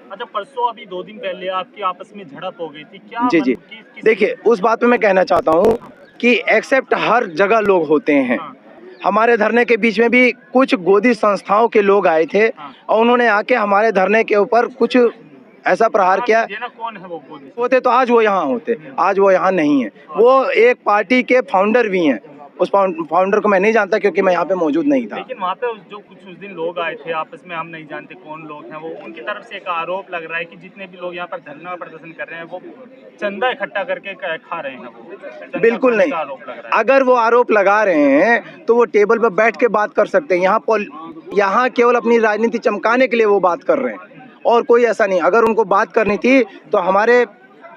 अच्छा, परसों अभी 2 दिन पहले आपकी आपस में झड़प हो गई थी, क्या जी, जी। देखिए, उस बात पे मैं कहना चाहता हूँ कि एक्सेप्ट हर जगह लोग होते हैं। हाँ, हमारे धरने के बीच में भी कुछ गोदी संस्थाओं के लोग आए थे हाँ। और उन्होंने आके हमारे धरने के ऊपर कुछ ऐसा प्रहार किया। देना कौन है वो गोदी? होते तो आज वो यहाँ होते, आज वो यहाँ नहीं है। वो एक पार्टी के फाउंडर भी हैं। उस फाउंडर को मैं नहीं जानता क्योंकि मैं यहाँ पे मौजूद नहीं था। लेकिन वहाँ पे जो कुछ उस दिन लोग आए थे आपस में, हम नहीं जानते कौन लोग हैं वो, उनकी तरफ से एक आरोप लग रहा है कि जितने भी लोग यहाँ पर धरना प्रदर्शन कर रहे हैं वो चंदा इकट्ठा करके खा रहे हैं। वो बिल्कुल चंदा नहीं। का आरोप लग रहा है। अगर वो आरोप लगा रहे हैं तो वो टेबल पर बैठ के बात कर सकते हैं। यहाँ केवल अपनी राजनीति चमकाने के लिए वो बात कर रहे हैं और कोई ऐसा नहीं। अगर उनको बात करनी थी तो हमारे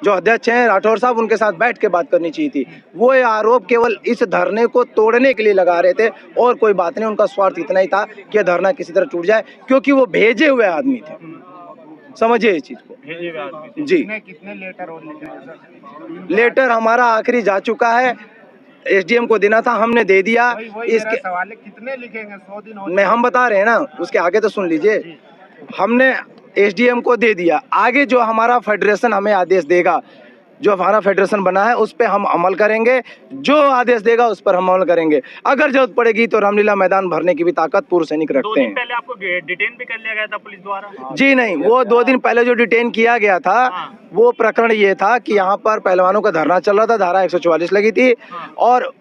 जो अध्यक्ष हैं राठौर साहब, उनके साथ बैठ के बात करनी चाहिए थी। वो ये आरोप केवल इस धरने को तोड़ने के लिए लगा रहे थे और कोई बात नहीं। उनका स्वार्थ इतना ही था कि धरना किसी तरह टूट जाए, क्योंकि वो भेजे हुए आदमी थे। समझिए इस चीज को। भेजे हुए आदमी। जी, कितने लेटर और लेटर हमारा आखिरी जा चुका है। एसडीएम को देना था, हमने दे दिया। इसके सवाल है, कितने लिखेंगे? 100 दिन में हम बता रहे हैं ना, उसके आगे तो सुन लीजिए। हमने एसडीएम को दे दिया। आगे जो हमारा फेडरेशन हमें आदेश देगा, जो हमारा फेडरेशन बना है उस पे हम अमल करेंगे। जो आदेश देगा उस पर हम अमल करेंगे। अगर जरूरत पड़ेगी तो रामलीला मैदान भरने की भी ताकत पूर्व सैनिक 2 रखते दिन हैं। पहले आपको डिटेन भी कर लिया गया था पुलिस द्वारा? जी नहीं, वो 2 दिन पहले जो डिटेन किया गया था वो प्रकरण ये था कि यहाँ पर पहलवानों का धरना चल रहा था, धारा 144 लगी थी और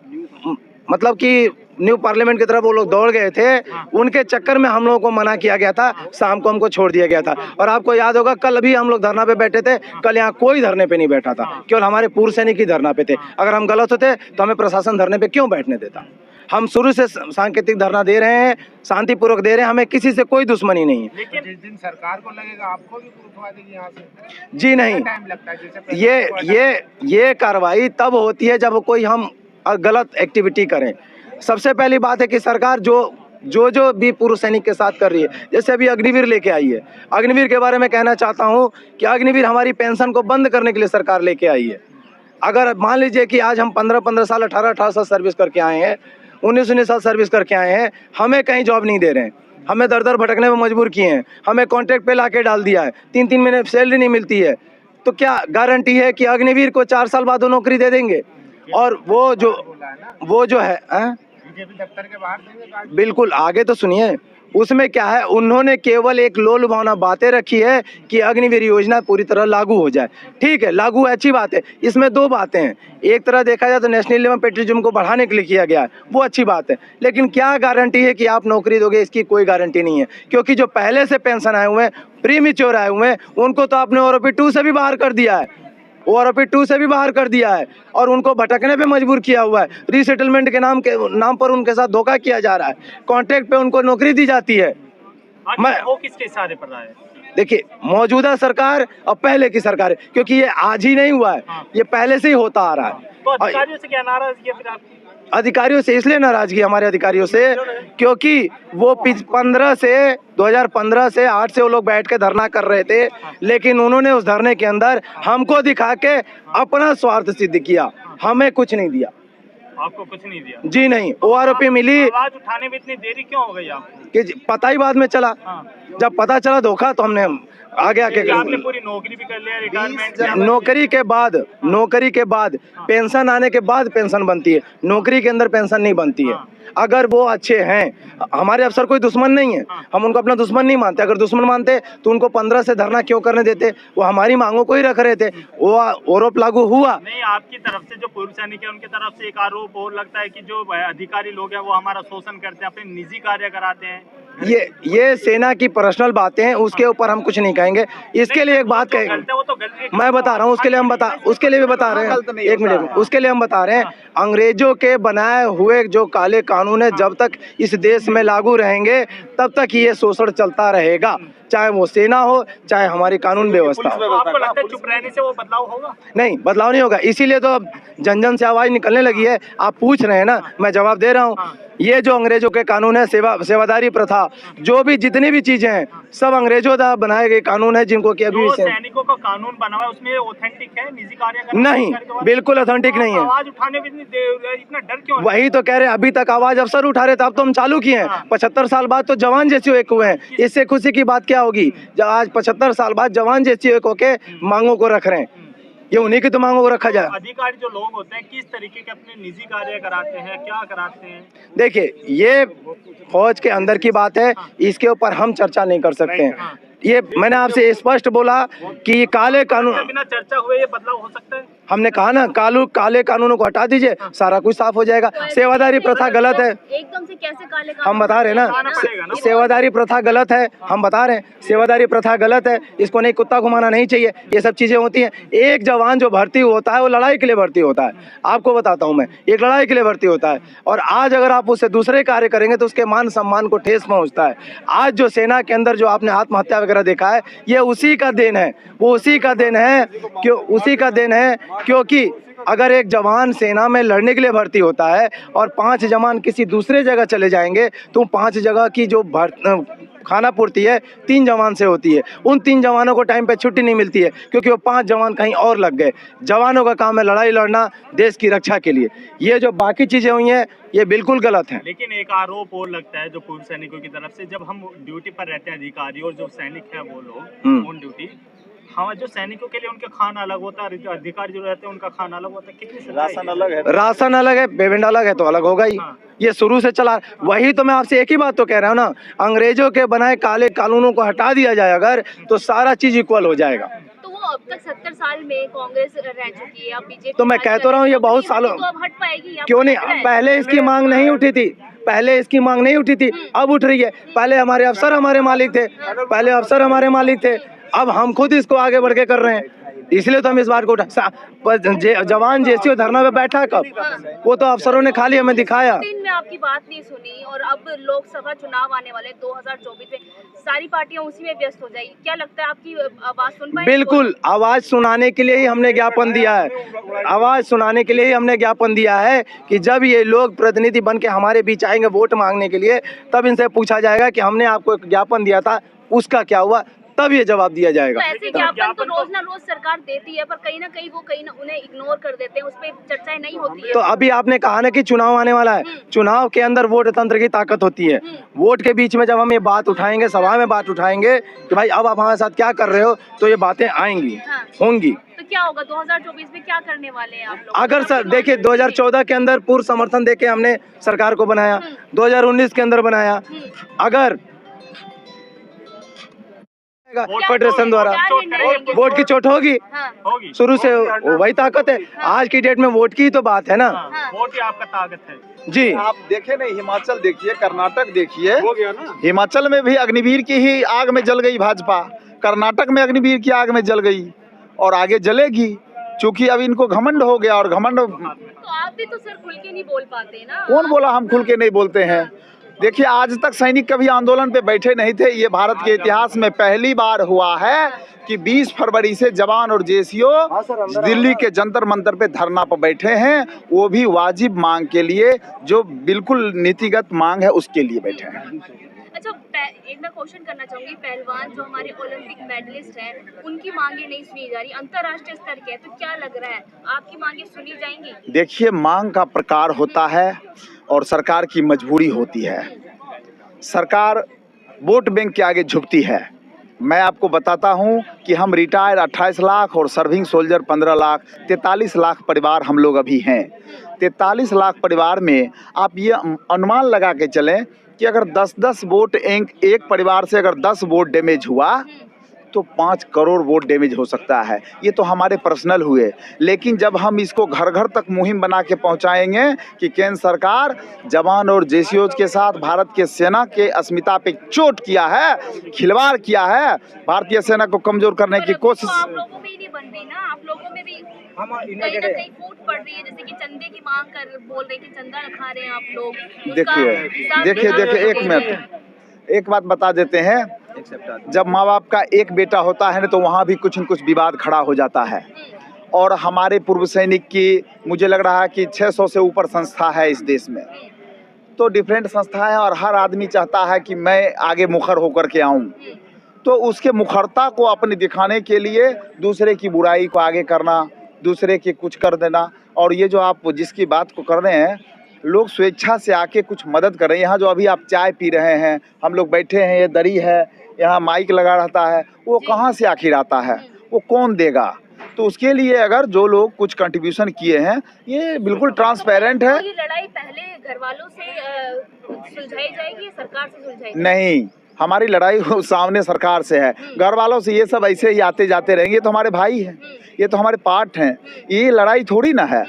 मतलब कि न्यू पार्लियामेंट की तरफ वो लोग दौड़ गए थे। उनके चक्कर में हम लोगों को मना किया गया था, शाम को हमको छोड़ दिया गया था। और आपको याद होगा कल भी हम लोग धरना पे बैठे थे। कल यहाँ कोई धरने पे नहीं बैठा था, केवल हमारे पूर्व सैनिक ही धरना पे थे। अगर हम गलत होते तो हमें प्रशासन धरने पे क्यों बैठने देता? हम शुरू से सांकेतिक धरना दे रहे हैं, शांतिपूर्वक दे रहे हैं, हमें किसी से कोई दुश्मनी नहीं है। लेकिन जिस दिन सरकार को लगेगा आपको भी उठवा देगी यहाँ से? जी नहीं, टाइम लगता है? जैसे ये कार्रवाई तब होती है जब कोई हम गलत एक्टिविटी करें। सबसे पहली बात है कि सरकार जो भी पूर्व सैनिक के साथ कर रही है, जैसे अभी अग्निवीर लेके आई है। अग्निवीर के बारे में कहना चाहता हूँ कि अग्निवीर हमारी पेंशन को बंद करने के लिए सरकार लेके आई है। अगर मान लीजिए कि आज हम 15-15 साल 18-18 साल सर्विस करके आए हैं, 19-19 साल सर्विस करके आए हैं, हमें कहीं जॉब नहीं दे रहे हैं, हमें दर दर भटकने में मजबूर किए हैं, हमें कॉन्ट्रैक्ट पे लाके डाल दिया है, 3-3 महीने सैलरी नहीं मिलती है। तो क्या गारंटी है कि अग्निवीर को 4 साल बाद वो नौकरी दे देंगे? और वो जो है बीजेपी दफ्तर के बाहर देंगे? बिल्कुल, आगे तो सुनिए। उसमें क्या है, उन्होंने केवल एक लोल भावना बातें रखी है कि अग्निवीर योजना पूरी तरह लागू हो जाए। ठीक है, लागू अच्छी बात है। इसमें 2 बातें हैं। एक तरह देखा जाए तो नेशनल लेवल पेट्रोलिज्म को बढ़ाने के लिए किया गया है, वो अच्छी बात है। लेकिन क्या गारंटी है कि आप नौकरी दोगे? इसकी कोई गारंटी नहीं है, क्योंकि जो पहले से पेंशन आए हुए हैं, प्रीमेच्योर आए हुए हैं, उनको तो आपने ओआरओपी 2 से भी बाहर कर दिया है। ओआरओपी 2 से भी बाहर कर दिया है और उनको भटकने पे मजबूर किया हुआ है। रीसेटलमेंट के नाम पर उनके साथ धोखा किया जा रहा है। कॉन्ट्रैक्ट पे उनको नौकरी दी जाती है। वो किसके इशारे पर रहा है? देखिए, मौजूदा सरकार और पहले की सरकार है, क्योंकि ये आज ही नहीं हुआ है, ये पहले से ही होता आ रहा है। तो अधिकारियों से क्या नाराजगी है फिर आपकी? अधिकारियों से इसलिए नाराजगी हमारे अधिकारियों से क्योंकि वो 2015 से 8 से वो लोग बैठ के धरना कर रहे थे, लेकिन उन्होंने उस धरने के अंदर हमको दिखा के अपना स्वार्थ सिद्ध किया, हमें कुछ नहीं दिया। आपको कुछ नहीं दिया? जी नहीं। ओआरओपी मिली, आवाज उठाने में इतनी देरी क्यों हो गई आपको? कि पता ही बाद में चला। जब पता चला धोखा तो हमने आगे आपने पूरी नौकरी भी कर लिया, रिटायरमेंट? नौकरी के बाद पेंशन आने के बाद पेंशन बनती है, नौकरी के अंदर पेंशन नहीं बनती है। अगर वो अच्छे हैं, हमारे अफसर कोई दुश्मन नहीं है, हम उनको अपना दुश्मन नहीं मानते। अगर दुश्मन मानते तो उनको 15 से धरना क्यों करने देते? वो हमारी मांगों को ही रख रहे थे। वो आरोप लागू हुआ नहीं, आपकी तरफ से जो पूर्व सैनिक है उनके तरफ से एक आरोप और लगता है कि जो अधिकारी लोग हैं वो हमारा शोषण करते हैं, अपने निजी कार्य कराते हैं। ये सेना की पर्सनल बातें हैं, उसके ऊपर हम कुछ नहीं कहेंगे। इसके लिए एक बात कहेंगे, मैं बता रहा हूँ, उसके लिए भी बता रहे हैं। 1 मिनट, उसके लिए हम बता रहे हैं, अंग्रेजों के बनाए हुए जो काले कानून है जब तक इस देश में लागू रहेंगे तब तक ये शोषण चलता रहेगा, चाहे वो सेना हो चाहे हमारी कानून व्यवस्था हो। आपको लगता है चुप रहने से वो बदलाव होगा? नहीं, बदलाव नहीं होगा। इसीलिए तो अब जन जन से आवाज निकलने लगी है। आप पूछ रहे हैं ना, मैं जवाब दे रहा हूँ। ये जो अंग्रेजों के कानून है, सेवादारी प्रथा, जो भी जितनी भी चीजें हैं, सब अंग्रेजों द्वारा बनाए गए कानून है, जिनको कि अभी जो सैनिकों का कानून बना हुआ है उसमें ऑथेंटिक है, निजी कार्य करना नहीं, बिल्कुल ऑथेंटिक नहीं है। आवाज उठाने में इतना डर क्यों? वही तो कह रहे हैं, अभी तक आवाज अफसर उठा रहे थे, अब तो हम चालू किए हैं। 75 साल बाद तो जवान जैसे एक हुए हैं, इससे खुशी की बात क्या होगी जब आज 75 साल बाद जवान जैसे एक होके मांगों को रख रहे हैं। ये उन्हीं की तो मांगों को रखा जाए। अधिकारी जो लोग होते हैं किस तरीके के अपने निजी कार्य कराते हैं, क्या कराते हैं? देखिए, ये फौज के अंदर की बात है, इसके ऊपर हम चर्चा नहीं कर सकते हैं। ये मैंने आपसे स्पष्ट बोला कि काले कानून बिना चर्चा हुए ये बदलाव हो सकता है। हमने कहा ना, काले कानूनों को हटा दीजिए, सारा कुछ साफ हो जाएगा। सेवादारी प्रथा गलत है, एकदम से कैसे काले हम बता रहे हैं ना, सेवादारी प्रथा गलत है, हम बता रहे हैं सेवादारी प्रथा गलत है, इसको नहीं, कुत्ता घुमाना नहीं चाहिए, ये सब चीजें होती हैं। एक जवान जो भर्ती होता है वो लड़ाई के लिए भर्ती होता है, आपको बताता हूँ मैं, एक लड़ाई के लिए भर्ती होता है, और आज अगर आप उससे दूसरे कार्य करेंगे तो उसके मान सम्मान को ठेस पहुँचता है। आज जो सेना के अंदर जो आपने आत्महत्या वगैरह देखा है, ये उसी का देन है, वो उसी का देन है, उसी का देन है, क्योंकि अगर एक जवान सेना में लड़ने के लिए भर्ती होता है और 5 जवान किसी दूसरे जगह चले जाएंगे तो 5 जगह की जो खाना पूर्ति है 3 जवान से होती है। उन 3 जवानों को टाइम पे छुट्टी नहीं मिलती है क्योंकि वो 5 जवान कहीं और लग गए। जवानों का काम है लड़ाई लड़ना देश की रक्षा के लिए। ये जो बाकी चीज़ें हुई हैं ये बिल्कुल गलत है। लेकिन एक आरोप और लगता है जो पूर्व सैनिकों की तरफ से, जब हम ड्यूटी पर रहते हैं अधिकारी और जो सैनिक है वो लोग ऑन ड्यूटी, हाँ, जो सैनिकों के लिए उनका खाना अलग होता है, अधिकारी जो रहते हैं उनका खाना अलग होता है, कितनी राशन अलग है, राशन अलग है, पेमेंट अलग है तो अलग होगा ही। ये शुरू से चला, वही तो मैं आपसे एक ही बात तो कह रहा हूँ ना, अंग्रेजों के बनाए काले कानूनों को हटा दिया जाए अगर, तो सारा चीज इक्वल हो जाएगा। तो वो अब तक 70 साल में कांग्रेस रह चुकी है, अब बीजेपी, तो मैं कह तो रहा हूँ ये बहुत सालों, तो अब हट पाएगी, क्यों नहीं? पहले इसकी मांग नहीं उठी थी, पहले इसकी मांग नहीं उठी थी, अब उठ रही है। पहले हमारे अफसर हमारे मालिक थे, पहले अफसर हमारे मालिक थे, अब हम खुद इसको आगे बढ़ के कर रहे हैं, इसलिए तो हम इस बात को जवान जैसी धरना पे बैठा कब, वो तो अफसरों ने खाली हमें दिखाया। दिन में आपकी बात नहीं सुनी और अब लोकसभा चुनाव आने वाले 2024 में सारी पार्टियां उसी में व्यस्त हो जाएगी, क्या लगता है आपकी आवाज सुन पाएंगे? बिल्कुल, आवाज सुनाने के लिए ही हमने ज्ञापन दिया है, आवाज सुनाने के लिए ही हमने ज्ञापन दिया है कि जब ये लोग प्रतिनिधि बन के हमारे बीच आएंगे वोट मांगने के लिए, तब इनसे पूछा जाएगा कि हमने आपको एक ज्ञापन दिया था उसका क्या हुआ, तब ये जवाब दिया जाएगा। तो ऐसे ज्ञापन तो रोज ना रोज सरकार देती है, पर कहीं ना कहीं वो उन्हें इग्नोर कर देते हैं, उस पर चर्चाएं नहीं होती है। तो अभी आपने कहा ना कि चुनाव आने वाला है, चुनाव के अंदर वोट तंत्र की ताकत होती है। वोट के बीच में जब हम ये बात उठाएंगे, सभा में बात उठाएंगे कि भाई अब आप हमारे साथ क्या कर रहे हो, तो ये बातें आएंगी, होंगी। तो क्या होगा 2024 में, क्या करने वाले हैं आप लोग? अगर सर देखिए 2014 के अंदर पूर्ण समर्थन देके हमने सरकार को बनाया, 2019 के अंदर बनाया, अगर फेडरेशन द्वारा वोट की चोट होगी, शुरू से वही ताकत है, आज की डेट में वोट की तो बात है ना, वोट ही आपका ताकत है जी। आप देखे नहीं, हिमाचल देखिए, कर्नाटक देखिए, हिमाचल में भी अग्निवीर की ही आग में जल गई भाजपा, कर्नाटक में अग्निवीर की आग में जल गई और आगे जलेगी, क्योंकि अब इनको घमंड हो गया। और घमंड, तो आप भी तो सर खुल के नहीं बोल पाते ना। कौन बोला हम खुल के नहीं बोलते हैं? देखिए, आज तक सैनिक कभी आंदोलन पे बैठे नहीं थे। ये भारत के इतिहास में पहली बार हुआ है कि 20 फरवरी से जवान और जेसीओ दिल्ली के जंतर मंतर पे धरना पर बैठे हैं, वो भी वाजिब मांग के लिए, जो बिल्कुल नीतिगत मांग है उसके लिए बैठे हैं। अच्छा, एक मैं क्वेश्चन करना चाहूंगी, पहलवान जो हमारे ओलंपिक मेडलिस्ट हैं, उनकी मांगे नहीं सुनी जा रही, अंतर्राष्ट्रीय स्तर के है, तो क्या लग रहा है आपकी मांगे सुनी जाएंगी? देखिए, मांग का प्रकार होता है और सरकार की मजबूरी होती है। सरकार वोट बैंक के आगे झुकती है। मैं आपको बताता हूं कि हम रिटायर 28 लाख और सर्विंग सोल्जर 15 लाख, 43 लाख परिवार हम लोग अभी हैं। 43 लाख परिवार में आप ये अनुमान लगा के चलें कि अगर 10-10 वोट एक परिवार से अगर 10 वोट डैमेज हुआ तो 5 करोड़ वोट डैमेज हो सकता है। ये तो हमारे पर्सनल हुए, लेकिन जब हम इसको घर घर तक मुहिम बना के पहुंचाएंगे कि केंद्र सरकार जवान और जेसीओज के साथ भारत के सेना के अस्मिता पे चोट किया है, खिलवाड़ किया है, भारतीय सेना को कमजोर करने की कोशिश। आप लोगों में ही नहीं बन रही ना, आप लोगों में भी कहीं ना कहीं फूट पड़ रही है, जैसे कि चंदे की मांग कर बोल रही थी, चंदा खा रहे हैं आप लोग। देखिए एक मिनट, एक बात बता देते हैं, जब माँ बाप का एक बेटा होता है ना तो वहाँ भी कुछ न कुछ विवाद खड़ा हो जाता है। और हमारे पूर्व सैनिक की मुझे लग रहा है कि 600 से ऊपर संस्था है इस देश में, तो डिफरेंट संस्था है और हर आदमी चाहता है कि मैं आगे मुखर होकर के आऊं, तो उसके मुखरता को अपने दिखाने के लिए दूसरे की बुराई को आगे करना, दूसरे के कुछ कर देना। और ये जो आप जिसकी बात को कर रहे हैं, लोग स्वेच्छा से आके कुछ मदद कर रहे हैं। यहाँ जो अभी आप चाय पी रहे हैं, हम लोग बैठे हैं, ये दरी है, यहाँ माइक लगा रहता है, वो कहाँ से आखिर आता है, वो कौन देगा? तो उसके लिए अगर जो लोग कुछ कंट्रीब्यूशन किए हैं, ये बिल्कुल ट्रांसपेरेंट है। ये लड़ाई पहले घर वालों से सुलझाई जाएगी, सरकार से सुलझाई? नहीं, हमारी लड़ाई सामने सरकार से है। घर वालों से ये सब ऐसे ही आते जाते रहेंगे। ये तो हमारे भाई हैं, ये तो हमारे पार्ट हैं, ये लड़ाई थोड़ी ना है।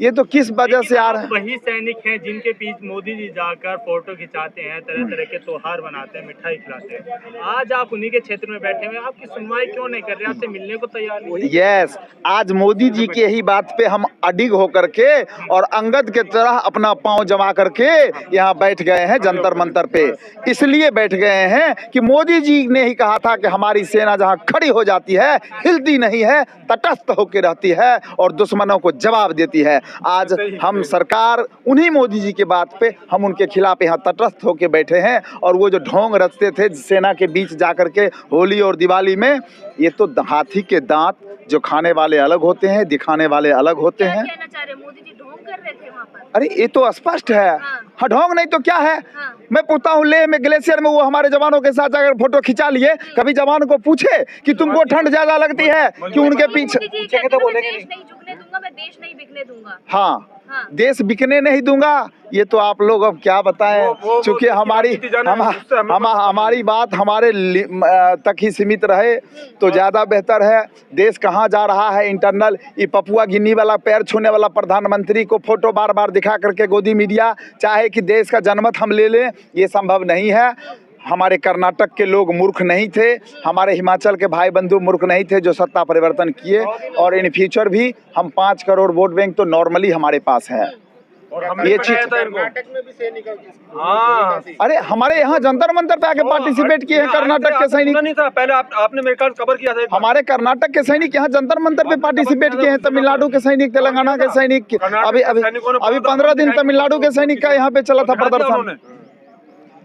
ये तो किस वजह से आ रहा है? वही सैनिक हैं जिनके बीच मोदी जी जाकर फोटो खिंचाते हैं, तरह तरह के त्योहार बनाते हैं, मिठाई खिलाते हैं। आज आप उन्हीं के क्षेत्र में बैठे हुए, आपकी सुनवाई क्यों नहीं कर रहे? आपसे मिलने को तैयार नहीं। यस, आज मोदी जी के ही बात पे हम अडिग होकर के और अंगद के तरह अपना पांव जमा करके यहाँ बैठ गए हैं जंतर मंतर पे। इसलिए बैठ गए हैं कि मोदी जी ने ही कहा था कि हमारी सेना जहाँ खड़ी हो जाती है, हिलती नहीं है, तटस्थ होकर रहती है और दुश्मनों को जवाब देती है। आज हम सरकार उन्हीं मोदी जी के बात पे हम उनके खिलाफ यहाँ तटस्थ होकर बैठे हैं। और वो जो ढोंग रचते थे सेना के बीच जाकर के होली और दिवाली में, ये तो हाथी के दांत, जो खाने वाले अलग होते हैं, दिखाने वाले अलग होते हैं। क्या कहना चाह रहे हैं? मोदी जी ढोंग कर रहे थे वहाँ पर? अरे ये तो स्पष्ट है। हाँ, ढोंग नहीं तो क्या है? हाँ। मैं पूछता हूँ, लेह में ग्लेशियर में वो हमारे जवानों के साथ जाकर फोटो खिंचा लिए, कभी जवान को पूछे कि तुमको ठंड ज्यादा लगती है कि उनके पीछे? मैं देश नहीं बिकने दूंगा। हाँ, देश बिकने नहीं दूंगा। ये तो आप लोग अब क्या बताएं, चूंकि हमारी बात हमारे तक ही सीमित रहे तो ज़्यादा बेहतर है। देश कहाँ जा रहा है इंटरनल, ये पपुआ गिनी वाला पैर छूने वाला प्रधानमंत्री को फोटो बार बार दिखा करके गोदी मीडिया चाहे कि देश का जनमत हम ले लें, ये संभव नहीं है। हमारे कर्नाटक के लोग मूर्ख नहीं थे, हमारे हिमाचल के भाई बंधु मूर्ख नहीं थे जो सत्ता परिवर्तन किए। और इन फ्यूचर भी हम 5 करोड़ वोट बैंक तो नॉर्मली हमारे पास है। और ये चीज कर्नाटक में भी सैनिक, हाँ, अरे हमारे यहाँ जंतर मंतर पे आके पार्टिसिपेट किए हैं कर्नाटक के सैनिक। नहीं था पहले, आपने मेरे ख्याल कवर किया था। हमारे कर्नाटक के सैनिक यहाँ जंतर मंतर पे पार्टिसिपेट किए हैं, तमिलनाडु के सैनिक, तेलंगाना के सैनिक। अभी 15 दिन तमिलनाडु के सैनिक का यहाँ पे चला था प्रदर्शन,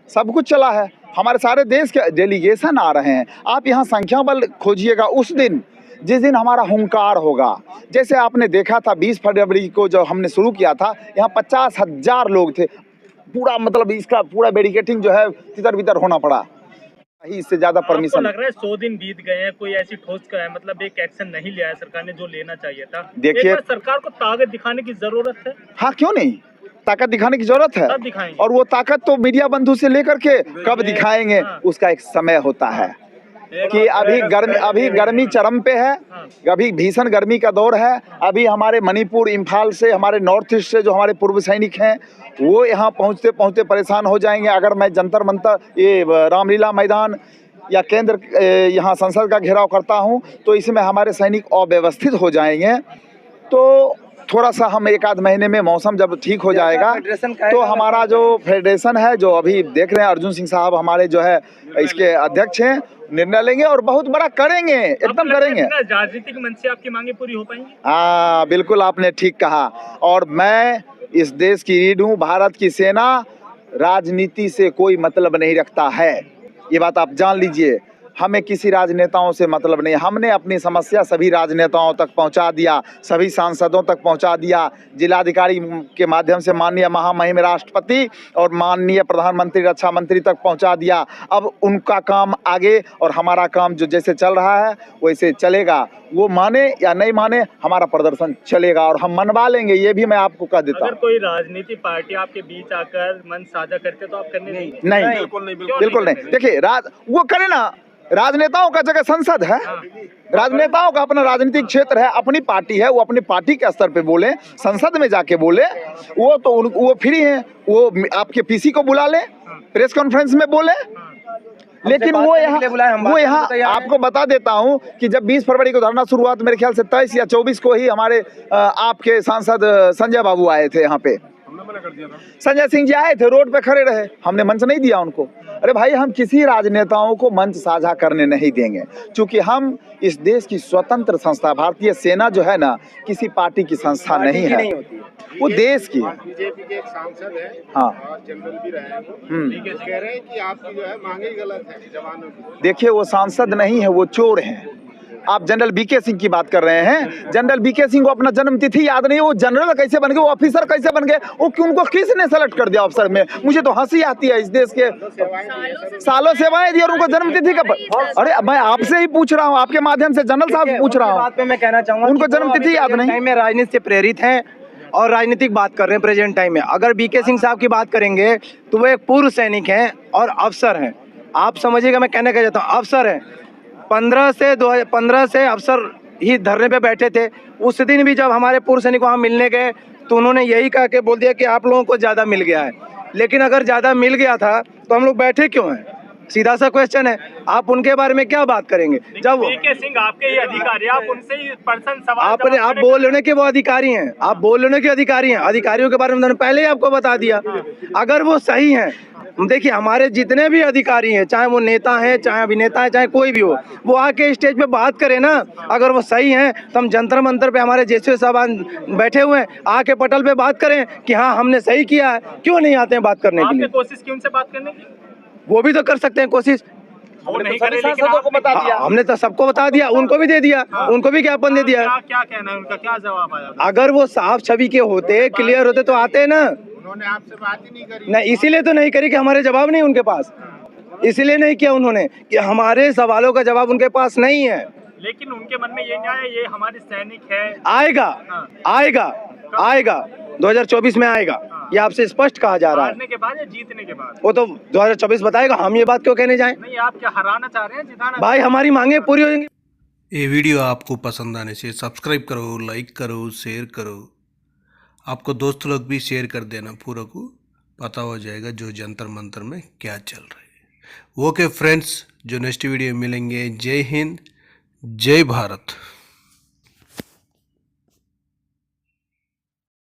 सब कुछ चला है। हमारे सारे देश के डेलीगेशन आ रहे हैं। आप यहाँ संख्या बल खोजिएगा उस दिन जिस दिन हमारा हुंकार होगा। जैसे आपने देखा था 20 फरवरी को जो हमने शुरू किया था, यहाँ 50,000 लोग थे। पूरा मतलब इसका पूरा बैरिकेटिंग जो है तितर बितर होना पड़ा, इससे ज्यादा परमिशन। लग रहा है 100 दिन बीत गए हैं, कोई ऐसी ठोस का है मतलब एक एक्शन नहीं लिया है सरकार ने जो लेना चाहिए था। देखिए, सरकार को ताकत दिखाने की जरूरत है। हाँ, क्यों नहीं, ताकत दिखाने की जरूरत है। और वो ताकत तो मीडिया बंधु से लेकर के कब दिखाएंगे, उसका एक समय होता है कि अभी गर्मी चरम पे है, अभी भीषण गर्मी का दौर है। अभी हमारे मणिपुर, इम्फाल से, हमारे नॉर्थ ईस्ट से जो हमारे पूर्व सैनिक हैं वो यहाँ पहुँचते पहुँचते परेशान हो जाएंगे। अगर मैं जंतर मंतर, ये रामलीला मैदान या केंद्र यहाँ संसद का घेराव करता हूँ तो इसमें हमारे सैनिक अव्यवस्थित हो जाएंगे। तो थोड़ा सा हम 1 आध महीने में मौसम जब ठीक हो जाएगा तो हमारा जो फेडरेशन है, जो अभी देख रहे हैं अर्जुन सिंह साहब हमारे जो है इसके अध्यक्ष हैं, निर्णय लेंगे और बहुत बड़ा करेंगे, एकदम करेंगे। राजनीतिक मंच से आपकी मांगे पूरी हो पाएंगी? हाँ, बिल्कुल आपने ठीक कहा। और मैं इस देश की रीढ़ हूँ। भारत की सेना राजनीति से कोई मतलब नहीं रखता है, ये बात आप जान लीजिए। हमें किसी राजनेताओं से मतलब नहीं। हमने अपनी समस्या सभी राजनेताओं तक पहुंचा दिया, सभी सांसदों तक पहुंचा दिया, जिलाधिकारी के माध्यम से माननीय महामहिम राष्ट्रपति और माननीय प्रधानमंत्री, रक्षा मंत्री तक पहुंचा दिया। अब उनका काम आगे और हमारा काम जो जैसे चल रहा है वैसे चलेगा। वो माने या नहीं माने, हमारा प्रदर्शन चलेगा और हम मनवा लेंगे, ये भी मैं आपको कह देता हूँ। अगर कोई राजनीतिक पार्टी आपके बीच आकर मन साझा करते तो आप करने नहीं? बिल्कुल नहीं। देखिए, वो करे ना, राजनेताओं का जगह संसद है, राजनेताओं का अपना राजनीतिक क्षेत्र है, अपनी पार्टी है, वो अपनी पार्टी के स्तर पे बोले, संसद में जाके बोले, वो तो वो फ्री हैं, वो आपके पीसी को बुला ले, प्रेस कॉन्फ्रेंस में बोले। लेकिन वो यहाँ आपको बता देता हूँ कि जब 20 फरवरी को धरना शुरुआत, मेरे ख्याल से 23 या 24 को ही हमारे आपके सांसद संजय बाबू आए थे यहाँ पे, संजय सिंह जी आए थे, रोड पे खड़े रहे, हमने मंच नहीं दिया उनको। अरे भाई, हम किसी राजनेताओं को मंच साझा करने नहीं देंगे, क्योंकि हम इस देश की स्वतंत्र संस्था, भारतीय सेना जो है ना, किसी पार्टी की संस्था नहीं है, वो देश की। बीजेपी के एक सांसद है, हाँ। और जनरल भी रहे हैं वो, कह रहे हैं कि आपकी जो है मांगे गलत है जवानों की। देखिए, वो सांसद नहीं है, वो चोर हैं। आप जनरल बीके सिंह की बात कर रहे हैं। जनरल बीके सिंह को अपना जन्म तिथि याद नहीं है, वो जनरल कैसे बन गए, वो ऑफिसर कैसे बन गए, वो उनको किसने सेलेक्ट कर दिया अफसर में? मुझे तो हंसी आती है। इस देश के सालों सेवाएं दी और उनको जन्म तिथि का अरे मैं आपसे ही पूछ रहा हूँ, आपके माध्यम से जनरल साहब पूछ रहा हूँ। बात पे मैं कहना चाहूंगा, उनको जन्म तिथि याद नहीं। टाइम में राजनीति से प्रेरित हैं और राजनीतिक बात कर रहे हैं प्रेजेंट टाइम में। अगर बीके सिंह साहब की बात करेंगे तो वो एक पूर्व सैनिक हैं और अफसर हैं। आप समझिएगा, मैं कहने का चाहता हूँ, अफसर हैं। 2015 से अफसर ही धरने पे बैठे थे। उस दिन भी जब हमारे पूर्व सैनिक वहाँ मिलने गए तो उन्होंने यही कहा के बोल दिया कि आप लोगों को ज़्यादा मिल गया है। लेकिन अगर ज़्यादा मिल गया था तो हम लोग बैठे क्यों हैं? सीधा सा क्वेश्चन है। आप उनके बारे में क्या बात करेंगे? जब बीके सिंह आपके ही अधिकारी, आप उनसे ही पर्सन सवाल आप बोल रहे कि वो अधिकारी हैं, आप बोल रहे कि अधिकारी हैं। अधिकारियों के बारे में मैंने पहले ही आपको बता दिया। अगर वो सही हैं, देखिए हमारे जितने भी अधिकारी हैं, चाहे वो नेता हैं, चाहे अभिनेता हैं, चाहे कोई भी हो, वो आके स्टेज पे बात करे ना। अगर वो सही हैं तो हम जंतर मंतर पे हमारे जैसे साहबान बैठे हुए हैं, आके पटल पे बात करें कि हाँ हमने सही किया है। क्यों नहीं आते हैं बात करने के लिए? कोशिश की उनसे बात करने की, वो भी तो कर सकते हैं कोशिश। वो नहीं करे, लेकिन आपको बता दिया। हमने तो सबको बता दिया, उनको भी दे दिया, उनको भी ज्ञापन दे दिया। क्या कहना है उनका, क्या जवाब आया? अगर वो साफ छवि के होते, क्लियर होते तो आते ना। उन्होंने आपसे बात ही नहीं करी। नहीं, इसीलिए तो नहीं करी कि हमारे जवाब नहीं उनके पास। इसीलिए नहीं किया उन्होंने कि हमारे सवालों का जवाब उनके पास नहीं है। लेकिन उनके मन में ये नहीं आया ये हमारे सैनिक है। आएगा, आएगा, आएगा 2024 में आएगा, ये आपसे स्पष्ट कहा जा रहा है। हारने के बाद या जीतने के बाद? वो तो 2024 बताएगा, हम ये बात क्यों कहने जाएं? नहीं, आप क्या हराना चाह रहे हैं, जिताना? भाई हमारी मांगे पूरी हो जाएंगी। ये वीडियो आपको पसंद आने से सब्सक्राइब करो, लाइक करो, शेयर करो। आपको दोस्त लोग भी शेयर कर देना, पूरा को पता हो जाएगा जो जंतर मंतर में क्या चल रहा है। ओके फ्रेंड्स, जो नेक्स्ट वीडियो मिलेंगे। जय हिंद, जय भारत।